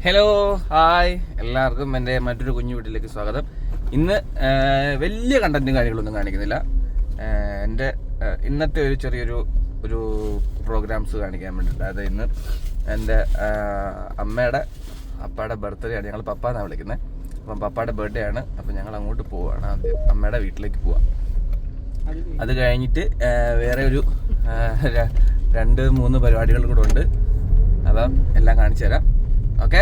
Hello hi എല്ലാവർക്കും എൻ്റെ മറ്റൊരു കുഞ്ഞു വീട്ടിലേക്ക് സ്വാഗതം. ഇന്ന് വലിയ കണ്ടന്റും കാര്യങ്ങളൊന്നും കാണിക്കുന്നില്ല. എൻ്റെ ഇന്നത്തെ ഒരു ചെറിയൊരു പ്രോഗ്രാംസ് കാണിക്കാൻ വേണ്ടിയിട്ട്. അതായത് ഇന്ന് എൻ്റെ അപ്പയുടെ ബർത്ത്ഡേ ആണ്. ഞങ്ങൾ പപ്പാന്നാണ് വിളിക്കുന്നത്. അപ്പം പപ്പയുടെ ബർത്ത്ഡേ ആണ്. അപ്പം ഞങ്ങൾ അങ്ങോട്ട് പോവുകയാണ്. ആദ്യം അമ്മയുടെ വീട്ടിലേക്ക് പോവാം. അത് കഴിഞ്ഞിട്ട് വേറെ ഒരു 2-3 പരിപാടികൾ കൂടെ ഉണ്ട്. അപ്പം എല്ലാം കാണിച്ചു തരാം. ഓക്കെ,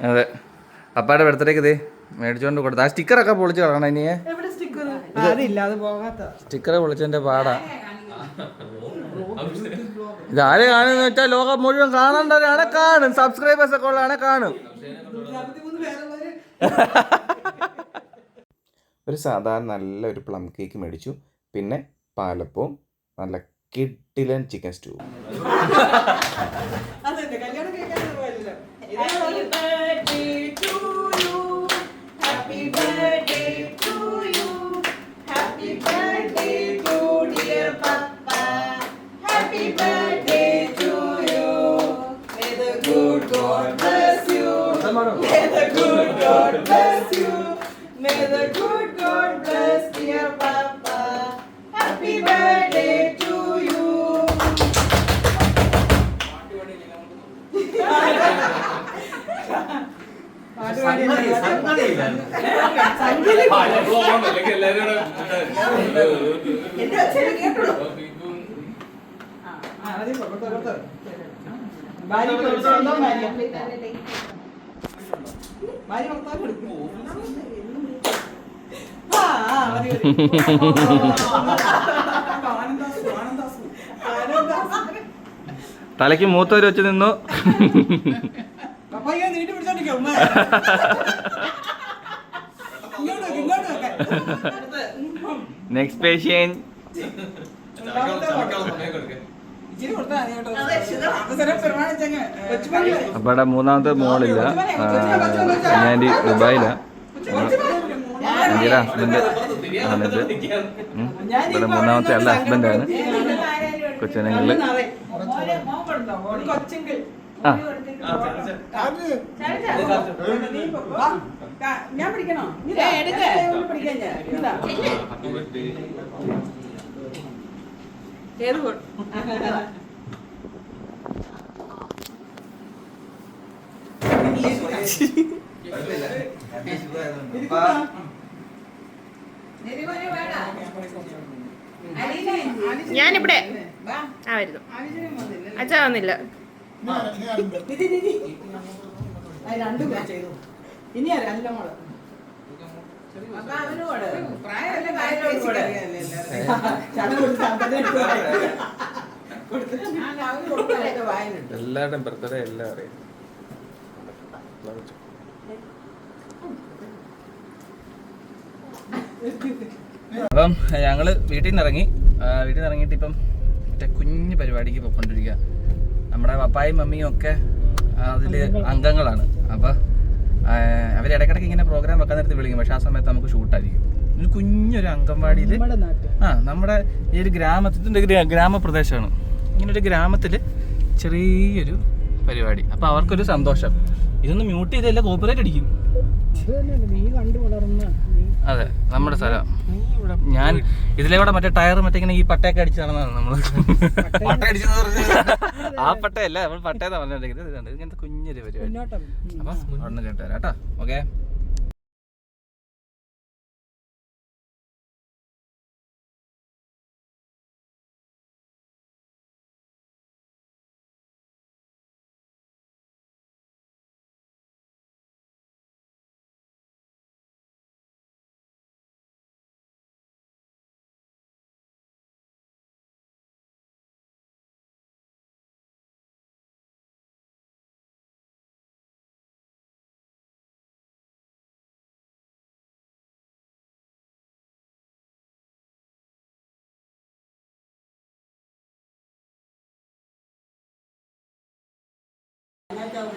അതെ അപ്പാടെ ബർത്ത്ഡേക്ക് ഇതേ മേടിച്ചോണ്ട് കൊടുത്ത ആ സ്റ്റിക്കറൊക്കെ പൊളിച്ച് കളയണം. ഇനിയെ സ്റ്റിക്കർ പൊളിച്ചതിന്റെ പാടാ. ഇതാര് കാണുന്ന വെച്ചാൽ ലോകം മുഴുവൻ കാണേണ്ടവരാണ്, കാണും. സബ്സ്ക്രൈബേഴ്സ് ഒക്കെ ഉള്ളതാണ്, കാണും. ഒരു സാധാരണ നല്ലൊരു പ്ലം കേക്ക് മേടിച്ചു. പിന്നെ പാലപ്പവും നല്ല കിഡിലൻ chicken stew. May the good God bless dear Papa. Happy birthday to you. തലയ്ക്ക് മൂത്തവര് വെച്ച് നിന്നു. Next patient. അപ്പടെ മൂന്നാമത്തെ മോളില്ല, ഞാൻ ദുബായിലാ. ഹസ്ബൻഡ് ആണിത്. ഇവിടെ മൂന്നാമത്തെ അല്ല, ഹസ്ബൻഡാണ്. കൊച്ചുനങ്ങള് ഞാൻ പിടിക്കണോ? ഏത് ഞാനിവിടെ ആയിരുന്നു. അച്ഛാ വന്നില്ല. ഇനി അല്ല മോള് എല്ലാവരുടെയും ബർത്ത്ഡേ എല്ലാം അറിയാം. അപ്പം ഞങ്ങള് വീട്ടിൽ നിന്ന് ഇറങ്ങിയിട്ട് ഇപ്പം മറ്റേ കുഞ്ഞു പരിപാടിക്ക് പോയിക്കൊണ്ടിരിക്കുക. നമ്മുടെ പപ്പായും മമ്മിയും ഒക്കെ അതിൽ അംഗങ്ങളാണ്. അപ്പം അവരിടയ്ക്കിടയ്ക്ക് ഇങ്ങനെ പ്രോഗ്രാം വെക്കാൻ നേരത്തെ വിളിക്കും. പക്ഷെ ആ സമയത്ത് നമുക്ക് ഷൂട്ടായിരിക്കും. ഒരു കുഞ്ഞൊരു അംഗൻവാടിയിൽ നമ്മുടെ ഈ ഒരു ഗ്രാമപ്രദേശമാണ്. ഇങ്ങനൊരു ഗ്രാമത്തിൽ ചെറിയൊരു പരിപാടി. അപ്പം അവർക്കൊരു സന്തോഷം. ഇതൊന്ന് മ്യൂട്ട് ചെയ്തല്ല കോപ്പിറൈറ്റ് അടിക്കും. അതെ, നമ്മുടെ സ്ഥലം. ഞാൻ ഇതിലെ കൂടെ മറ്റേ ടയർ ഇങ്ങനെ ഈ പട്ടയൊക്കെ അടിച്ച് നടന്നതാണ് നമ്മള്. ആ പട്ടയല്ല, നമ്മൾ പട്ടയെന്നാ പറഞ്ഞിട്ടുണ്ടെങ്കിൽ ഇങ്ങനത്തെ കുഞ്ഞൊരു പരിപാടി. അപ്പം അവിടെ നിന്ന് കേട്ടുതരാം കേട്ടോ. ഓക്കെ.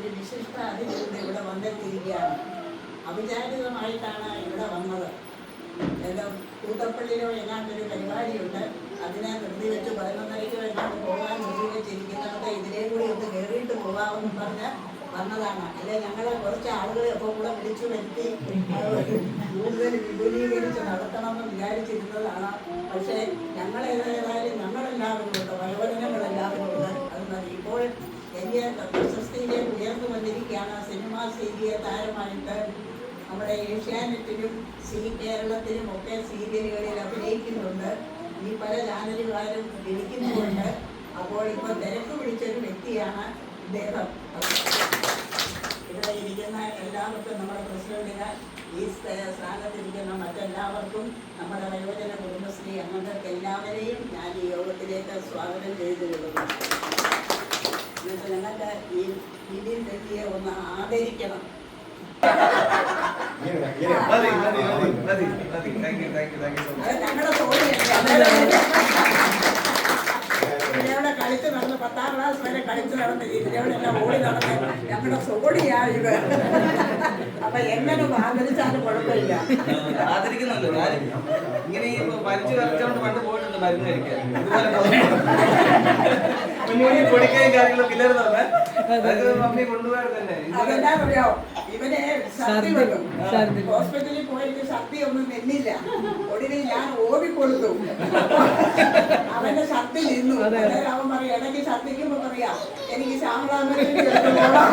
ഒരു വിശിഷ്ട അതിഥിയുടെ ഇവിടെ വന്നെത്തിയിരിക്കുകയാണ്. അവിചാരിതമായിട്ടാണ് ഇവിടെ വന്നത്. എല്ലാം കൂത്തപ്പള്ളിയിലോ എങ്ങാണ്ടൊരു പരിപാടിയുണ്ട്, അതിനെ നിർത്തിവെച്ച് 11:30 എങ്ങാണ്ട് പോകാൻ നിർത്തിവെച്ചിരിക്കുന്നത് ഇതിലേ കൂടി ഒന്ന് കയറിയിട്ട് പോകാമെന്ന് പറഞ്ഞ് വന്നതാണ്. അല്ലെ ഞങ്ങളെ കുറച്ച് ആളുകളെ ഒക്കെ കൂടെ വിളിച്ചു വരുത്തി കൂടുതൽ വിപുലീകരിച്ച് നടത്തണമെന്ന് വിചാരിച്ചിരുന്നതാണ്. പക്ഷേ ഞങ്ങളേതായാലും ഞങ്ങളെല്ലാവരും ഉണ്ട്, വയോജനങ്ങളെല്ലാവരും ഉണ്ട്. അത് മതി. ഇപ്പോൾ വലിയ പ്രശസ്തിയിലേക്ക് ഉയർന്നു വന്നിരിക്കുകയാണ്. സിനിമാ സീരിയ താരമായിട്ട് നമ്മുടെ ഏഷ്യാനെറ്റിലും കേരളത്തിലും ഒക്കെ സീരിയലുകളിൽ അഭിനയിക്കുന്നുണ്ട്. ഈ പല ചാനലുകാരും വിളിക്കുന്നുമുണ്ട്. അപ്പോൾ ഇപ്പോൾ തിരക്ക് പിടിച്ചൊരു വ്യക്തിയാണ് ഇദ്ദേഹം. ഇവിടെ ഇരിക്കുന്ന എല്ലാവർക്കും നമ്മുടെ പ്രസിഡന്റിന്, ഈ സ്ഥാനത്തിരിക്കുന്ന മറ്റെല്ലാവർക്കും, നമ്മുടെ വയോജന കുടുംബശ്രീ അംഗങ്ങൾക്ക് എല്ലാവരെയും ഞാൻ ഈ യോഗത്തിലേക്ക് സ്വാഗതം ചെയ്തിരുന്നു. ഞങ്ങളുടെ ഈ ഇന്ത്യൻ വ്യക്തിയെ ഒന്ന് ആദരിക്കണം. ഞങ്ങളുടെ ഇതിലൂടെ കളിച്ച് നടന്ന് 10ാം ക്ലാസ് വരെ കളിച്ച് നടന്ന് ഇതിലൂടെ എല്ലാം ഓടി നടന്ന് ഞങ്ങളുടെ സോടിയാണ് ഇത്. അപ്പൊ എങ്ങനെ ആദരിച്ചാലും കുഴപ്പമില്ല. ആദരിക്കുന്നുണ്ട്. ഞാൻ ഇങ്ങനെ വലിച്ചു കളിച്ചോണ്ട് പണ്ട് പോയിട്ടുണ്ട് മരുന്ന് കഴിക്കാൻ. പൊടിക്കയും കാര്യങ്ങളൊക്കെ ഇല്ലായിരുന്നു. മമ്മി കൊണ്ടുപോയത് തന്നെ. അതെല്ലാം അറിയാവോ, ഇവനെ ഛർദി വന്നു. ഹോസ്പിറ്റലിൽ പോയിട്ട് ഛർദി ഒന്നും നിന്നില്ല. ഒടുവിൽ ഞാൻ ഓടിക്കൊടുത്തു. അവന്റെ ഛർദി നിന്നു. അവൻ പറയാം, ഇടയ്ക്ക് ഛർദിക്കുമ്പോ പറയാ, എനിക്ക് ശ്യാമളാമരത്തിൽ പോകാം,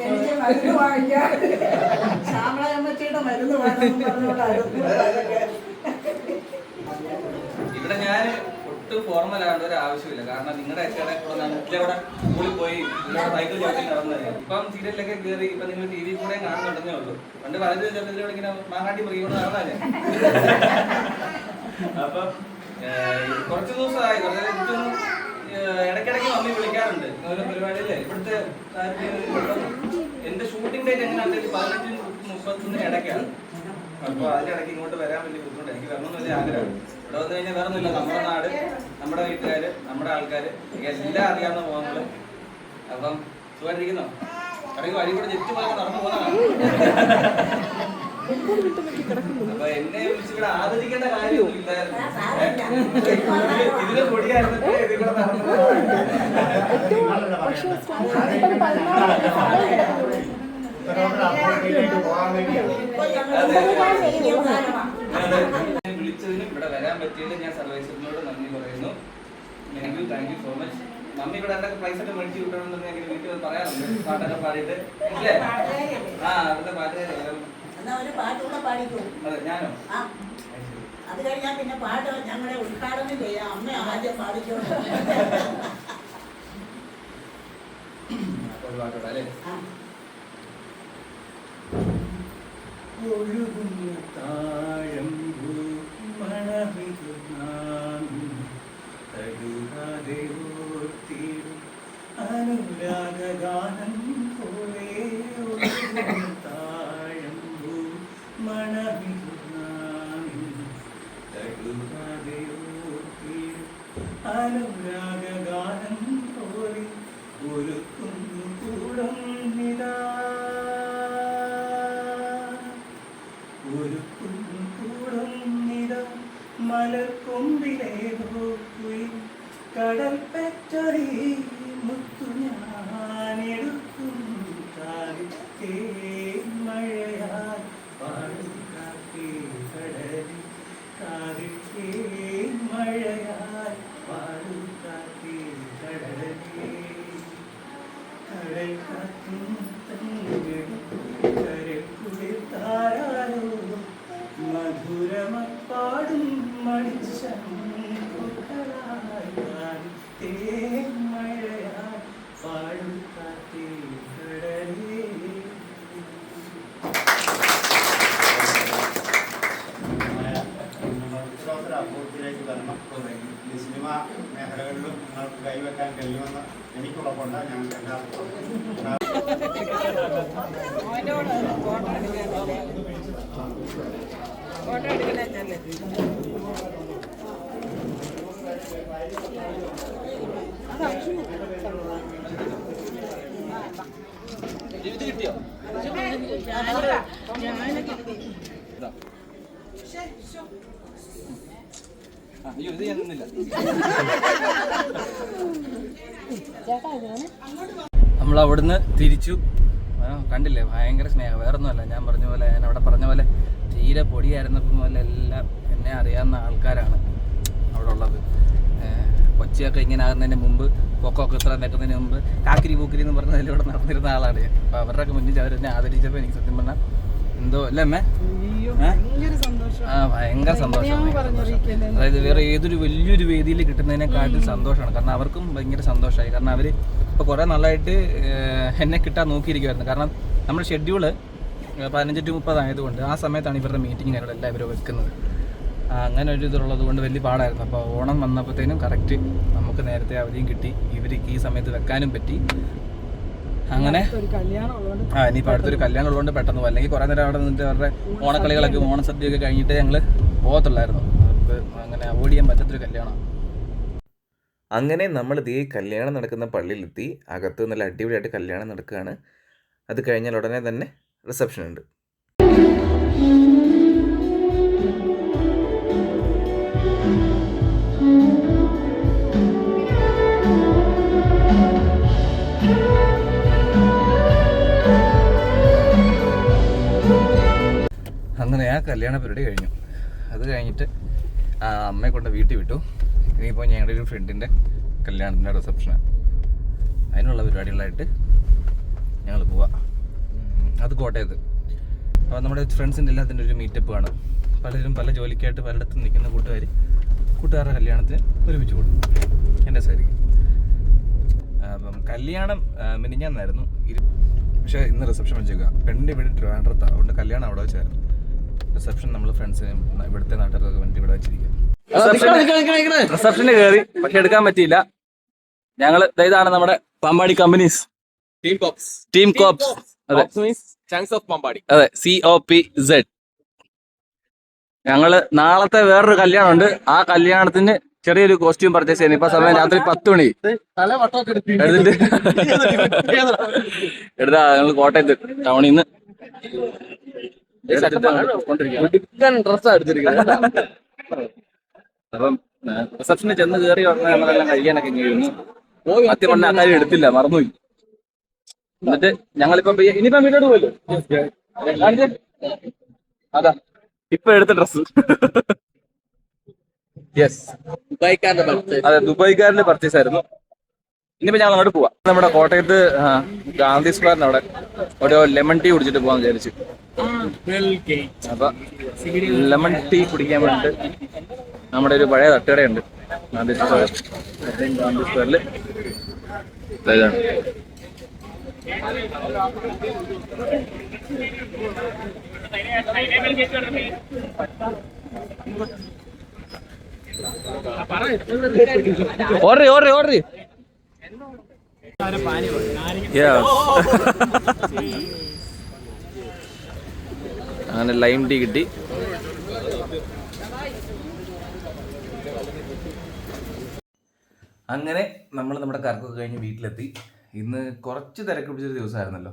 എനിക്ക് മരുന്ന് വാങ്ങിക്കാൻ, ശ്യാമളാമ്മച്ചിയുടെ മരുന്ന് വേണമെന്ന് പറഞ്ഞുകൊണ്ടായിരുന്നു. ഇവിടെ ഞാൻ ഒട്ടും ഫോർമൽ ആവേണ്ട ഒരു ആവശ്യമില്ല. കാരണം നിങ്ങളുടെ ഒക്കെ ഇവിടെ സ്കൂളിൽ പോയി സൈക്കിൾ ചവിട്ടി നടന്നത്. ഇപ്പം സീരിയലിലൊക്കെ കയറി ഇപ്പൊ നിങ്ങൾ TV കൂടെ കാണുന്നുണ്ടെന്നേ ഉള്ളൂ. പണ്ട് വളരെ ചെറുതിലൂടെ ഇങ്ങനെ മാറാട്ടി മറിയുകൊണ്ട് നടന്നാലേ. അപ്പം കുറച്ച് ദിവസമായി ഇടയ്ക്കിടയ്ക്ക് മമ്മി വിളിക്കാറുണ്ട് ഓരോ പരിപാടിയില്ലേ. ഇവിടുത്തെ എന്റെ ഷൂട്ടിംഗ് ഡേറ്റ് എങ്ങനെയാണെന്ന് 15-31 ഇടയ്ക്കാണ്. അപ്പൊ അതിനിടയ്ക്ക് ഇങ്ങോട്ട് വരാൻ വലിയ ബുദ്ധിമുട്ട്. എനിക്ക് വരണമെന്ന് വലിയ ആഗ്രഹമാണ്. ഇവിടെ വന്നു കഴിഞ്ഞാൽ വേറെ ഒന്നുമില്ല, നമ്മുടെ നാട്, നമ്മുടെ വീട്ടുകാര്, നമ്മുടെ ആൾക്കാര്, എല്ലാം അറിയാവുന്ന പോകുന്നത്. അപ്പം സുഖമായിട്ടിരിക്കുന്നോ? അല്ലെങ്കിൽ വഴി കൂടെ ജെറ്റ് പോലെ നടന്നു പോകുന്നതാണ്. അപ്പൊ എന്നെ വിളിച്ചിവിടെ ആദരിക്കേണ്ട കാര്യമൊന്നും ഇല്ലായിരുന്നു. ഇതിന് പൊടിയായിരുന്നിട്ട് ഇതിൽ കൂടെ നടന്നു. വിളിച്ചതിനും ഇവിടെ വരാൻ പറ്റിയതിൽ ഞാൻ സർവൈസറിനോട് നന്ദി പറയുന്നു. Thank you so much. Mummy ഇവിടെ എന്തൊക്കെ പൈസ ഒക്കെ മേടിച്ച് കിട്ടണമെന്ന് ഞാൻ വീട്ടിൽ പറയാറുണ്ട്. പാട്ടൊക്കെ പാടിയിട്ട് ഇല്ലേ? അവിടുത്തെ പാട്ടുകാരെ ഒരു പാട്ടുകൂടെ പാടിക്കൂ. അതെ, ഞാനോ? അത് കഴിഞ്ഞാൽ പിന്നെ പാട്ട് ഞങ്ങളെ ഉദ്ഘാടനം ചെയ്യാം. അമ്മ ആദ്യം പാടിച്ചോണ്ട് ഒരു പാട്ടോടെ അല്ലേ? ഒഴുകുന്ന താഴമ്പൂ മണമിതുനാം തഴുകാതെ ഓർത്തിടും അനുരാഗാനം പോലെ. ഒഴുകുന്ന താഴമ്പൂ മണമിതുനാം തഴുകാതെ ഓർത്തിടും അനുരാഗാനം പോലെ. ഒരുക്കുന്നു കൂടം നിതാ, ഒരു കൂടം നിത മലക്കൊമ്പിലേതോ കുയിൽ കടൽ പെറ്ററി മുത്തു ഞാനെടുക്കും കാലത്തേ മഴയാൽ പാടുകാറ്റേ കടലിൽ കാലത്തേ മഴയാൽ പാടുകാറ്റേ കടലേ. കടൽ കാറ്റും തങ്ങളും കരക്കുളിർ താരാരോ മധുരമപ്പാടും മണിശങ്കുകളായി തേന്മഴയായി പാടും കാറ്റേ കടലേ. ഉത്തരോത്തര അഭിവൃദ്ധിയിലേക്ക് വരണം. ഈ സിനിമാ മേഖലകളിലും നിങ്ങൾക്ക് കൈവെക്കാൻ കഴിയുമെന്ന് എനിക്കുറപ്പുണ്ട്. ഞങ്ങൾക്ക് എല്ലാവർക്കും ഫോട്ടോ എടുക്കണേ തന്നെ. അത് നമ്മൾ അവിടുന്ന് തിരിച്ചു. കണ്ടില്ലേ, ഭയങ്കര സ്നേഹം, വേറൊന്നുമല്ല. ഞാൻ അവിടെ പറഞ്ഞ പോലെ തീരെ പൊടിയായിരുന്നപ്പം പോലെ എല്ലാം എന്നെ അറിയാവുന്ന ആൾക്കാരാണ് അവിടെ ഉള്ളത്. കൊച്ചിയൊക്കെ ഇങ്ങനെ ആകുന്നതിന് മുമ്പ്, പൊക്കമൊക്കെ ഇത്ര നിൽക്കുന്നതിന് മുമ്പ് കാക്കിരി പൂക്കിരി എന്ന് പറഞ്ഞതിൽ ഇവിടെ നടന്നിരുന്ന ആളാണ്. അപ്പോൾ അവരുടെയൊക്കെ മുന്നിൽ അവരെന്നെ ആദരിച്ചപ്പോൾ എനിക്ക് സത്യം പറഞ്ഞാൽ എന്തോ അല്ലേ അമ്മേ? ഭയങ്കര സന്തോഷമാണ്. അതായത് വേറെ ഏതൊരു വലിയൊരു വേദിയിൽ കിട്ടുന്നതിനെക്കാട്ടും സന്തോഷമാണ്. കാരണം അവർക്കും ഭയങ്കര സന്തോഷമായി. കാരണം അവർ ഇപ്പോൾ കുറേ നാളായിട്ട് എന്നെ കിട്ടാൻ നോക്കിയിരിക്കുമായിരുന്നു. കാരണം നമ്മുടെ ഷെഡ്യൂള് 15 to 30 ആയതുകൊണ്ട് ആ സമയത്താണ് ഇവരുടെ മീറ്റിംഗ് കാര്യങ്ങളെല്ലാം ഇവർ വെക്കുന്നത്. അങ്ങനെ ഒരു ഇതുള്ളത് കൊണ്ട് വലിയ പാടായിരുന്നു. അപ്പോൾ ഓണം വന്നപ്പോഴത്തേനും കറക്റ്റ് നമുക്ക് നേരത്തെ അവധിയും കിട്ടി, ഇവർക്ക് ഈ സമയത്ത് വെക്കാനും പറ്റി. അങ്ങനെ ഇനിയിപ്പോൾ അടുത്തൊരു കല്യാണം ഉള്ളതുകൊണ്ട് പെട്ടെന്ന് പോകും. അല്ലെങ്കിൽ കുറേ നേരം അവിടെ നിന്നിട്ട് അവരുടെ ഓണക്കളികളൊക്കെ ഓണസദ്യയൊക്കെ കഴിഞ്ഞിട്ട് ഞങ്ങൾ പോകത്തുള്ളായിരുന്നു. അപ്പോൾ അങ്ങനെ അവോയ്ഡ് ചെയ്യാൻ പറ്റാത്തൊരു കല്യാണമാണ്. അങ്ങനെ നമ്മൾ ഇതേ കല്യാണം നടക്കുന്ന പള്ളിയിലെത്തി. അകത്ത് നല്ല അടിപൊളിയായിട്ട് കല്യാണം നടക്കുകയാണ്. അത് കഴിഞ്ഞാൽ ഉടനെ തന്നെ റിസപ്ഷൻ ഉണ്ട്. അങ്ങനെ ആ കല്യാണ പരിപാടി കഴിഞ്ഞു. അത് കഴിഞ്ഞിട്ട് അമ്മയെ കൊണ്ട് വീട്ടിൽ വിട്ടു. ഇനിയിപ്പോൾ ഞങ്ങളുടെ ഒരു ഫ്രണ്ടിൻ്റെ കല്യാണത്തിൻ്റെ റിസപ്ഷനാണ്. അതിനുള്ള പരിപാടികളായിട്ട് ഞങ്ങൾ പോവാം. അത് കോട്ടയത്ത്. അപ്പോൾ നമ്മുടെ ഫ്രണ്ട്സിൻ്റെ എല്ലാത്തിൻ്റെ ഒരു മീറ്റപ്പ് കാണും. പലരും പല ജോലിക്കായിട്ട് പലയിടത്തും നിൽക്കുന്ന കൂട്ടുകാരുടെ കല്യാണത്തിന് ഒരുമിച്ച് കൂടും. എൻ്റെ സാരിക്കും. അപ്പം കല്യാണം മിനിഞ്ഞാന്നായിരുന്നു. പക്ഷേ ഇന്ന് റിസപ്ഷൻ വെച്ചേക്കുക. പെണ്ണിൻ്റെ വീട് ട്രിവാൻഡ്രത്താണ്. അതുകൊണ്ട് കല്യാണം അവിടെ വെച്ചായിരുന്നു. റിസപ്ഷൻ നമ്മൾ ഫ്രണ്ട്സിനും ഇവിടുത്തെ നാട്ടുകാർക്കൊക്കെ വേണ്ടി ഇവിടെ വെച്ചിരിക്കുക. റിസപ്ഷന് കയറി, പക്ഷെ എടുക്കാൻ പറ്റിയില്ല. ഞങ്ങൾ ഇതാണ് നമ്മുടെ പാമ്പാടി കമ്പനീസ് ടീം കോപ്സ്. അതെ, അതെ, COPZ. ഞങ്ങള് നാളത്തെ വേറൊരു കല്യാണം ഉണ്ട്. ആ കല്യാണത്തിന് ചെറിയൊരു കോസ്റ്റ്യൂം പർച്ചേസ് ചെയ്യുന്നു. ഇപ്പൊ സമയം രാത്രി 10 മണി. എടുത്താ ഞങ്ങൾ കോട്ടയത്ത് ടൗണിൽ നിന്ന് ഡ്രസ്സാ എടുത്തിരിക്കുന്നത്. അപ്പം റിസപ്ഷനിൽ ചെന്ന് കയറി പറഞ്ഞാൽ നമ്മളെല്ലാം കഴിക്കാനൊക്കെ കഴിഞ്ഞു. സത്യം പറഞ്ഞ കാര്യം എടുത്തില്ല, മറന്നുപോയി. എന്നിട്ട് ഞങ്ങളിപ്പം ഇനിയിപ്പം വീട്ടോട്ട് പോയല്ലോ. അതാ ഇപ്പൊ എടുത്ത ഡ്രസ്. യെസ്, അതെ, ദുബായ്ക്കാരന്റെ പർച്ചേസ് ആയിരുന്നു. ഇനിയിപ്പോ ഞങ്ങൾ അങ്ങോട്ട് പോവാം. നമ്മുടെ കോട്ടയത്ത് ഗാന്ധി സ്ക്വയറിന് അവിടെ ഒരു ലെമൺ ടീ കുടിച്ചിട്ട് പോകാൻ വിചാരിച്ചു. അപ്പൊ ലെമൺ ടീ കുടിക്കാൻ വേണ്ടിട്ട് നമ്മുടെ ഒരു പഴയ തട്ടുകടയുണ്ട് ഗാന്ധി സ്ക്വയറിൽ. ഇതാണ്. ഓർഡർ അങ്ങനെ ലൈം ടീ കിട്ടി. അങ്ങനെ നമ്മൾ നമ്മുടെ കറക്കൊക്കെ കഴിഞ്ഞ് വീട്ടിലെത്തി. ഇന്ന് കുറച്ച് തിരക്ക് പിടിച്ചൊരു ദിവസമായിരുന്നല്ലോ.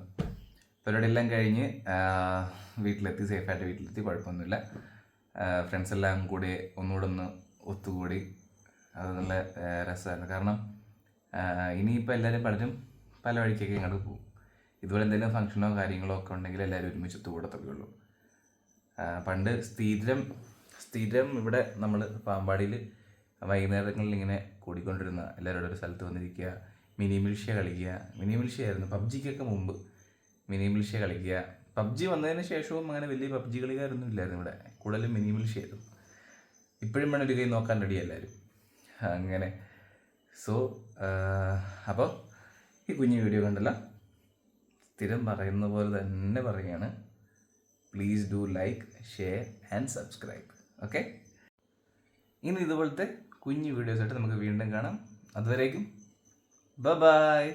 പരിപാടിയെല്ലാം കഴിഞ്ഞ് വീട്ടിലെത്തി, സേഫായിട്ട് വീട്ടിലെത്തി, കുഴപ്പമൊന്നുമില്ല. ഫ്രണ്ട്സ് എല്ലാം കൂടി ഒന്നുകൂടെ ഒന്ന് ഒത്തുകൂടി. അത് നല്ല രസമായിരുന്നു. കാരണം ഇനിയിപ്പോൾ എല്ലാവരും പലരും പല വഴിക്കൊക്കെ ഇങ്ങോട്ട് പോകും. ഇതുപോലെ എന്തെങ്കിലും ഫംഗ്ഷനോ കാര്യങ്ങളോ ഒക്കെ ഉണ്ടെങ്കിൽ എല്ലാവരും ഒരുമിച്ച് ഒത്തുകൂടത്തൊക്കെ ഉള്ളൂ. പണ്ട് സ്ഥിരം ഇവിടെ നമ്മൾ പാമ്പാടിയിൽ വൈകുന്നേരങ്ങളിൽ ഇങ്ങനെ കൂടിക്കൊണ്ടിരുന്ന എല്ലാവരോടും ഒരു സ്ഥലത്ത് വന്നിരിക്കുക, മിനി മിൽഷ്യ കളിക്കുക. മിനി മിൽഷ്യ ആയിരുന്നു പബ്ജിക്കൊക്കെ മുമ്പ്. മിനി മിൽഷ്യ കളിക്കുക. പബ്ജി വന്നതിന് ശേഷവും അങ്ങനെ വലിയ പബ്ജി കളിക്കാരൊന്നും ഇല്ലായിരുന്നു ഇവിടെ. കൂടുതലും മിനി മിൽഷ്യ ആയിരുന്നു. ഇപ്പോഴും വേണം ഒരു കൈ നോക്കാൻ റെഡി എല്ലാവരും. അങ്ങനെ അപ്പോൾ ഈ കുഞ്ഞു വീഡിയോ കണ്ടല്ല, സ്ഥിരം പറയുന്ന പോലെ തന്നെ പറയുകയാണ്, please do like, share and subscribe. Okay, ഇനി ഇതുപോലത്തെ കുഞ്ഞു വീഡിയോസായിട്ട് നമുക്ക് വീണ്ടും കാണാം. അതുവരേക്കും ബൈ.